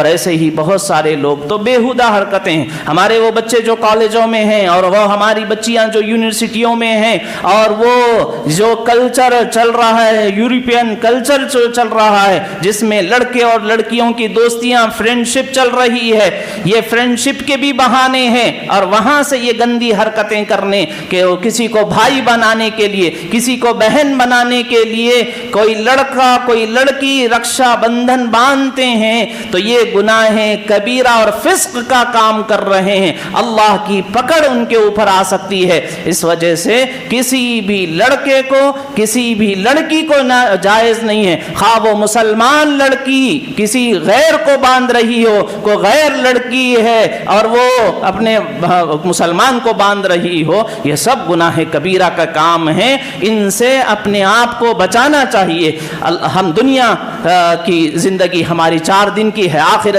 اور ایسے ہی بہت سارے لوگ تو بیہودہ حرکتیں ہیں. ہمارے وہ بچے جو کالجوں میں ہیں اور وہ ہماری بچیاں جو یونیورسٹیوں میں ہیں اور وہ جو کلچر چل رہا ہے یورپین کلچر چل رہا ہے جس میں لڑکے اور لڑکیوں کی دوستیاں فرینڈ شپ چل رہی ہے, یہ فرینڈ شپ کے بھی بہانے ہیں اور وہاں سے یہ گندی حرکتیں کرنے کہ وہ کسی کو بھائی بنانے کے لیے کسی کو بہن بنانے کے لیے کوئی لڑکا کوئی لڑکی رکشا بندھن باندھتے ہیں تو یہ گناہ کبیرہ اور فسق کا کام کر رہے ہیں. اللہ کی پکڑ ان کے اوپر آ سکتی ہے. اس وجہ سے کسی بھی لڑکے کو کسی بھی لڑکی کو جائز نہیں ہے, خواہ وہ مسلمان لڑکی کسی غیر کو باندھ رہی ہو, کوئی غیر لڑکی ہے اور وہ اپنے مسلمان کو باندھ رہی ہو, یہ سب گناہ کبیرہ کا کام ہے. ان سے اپنے آپ کو بچانا چاہیے. ہم دنیا کی زندگی ہماری 4 دن کی ہے, آخر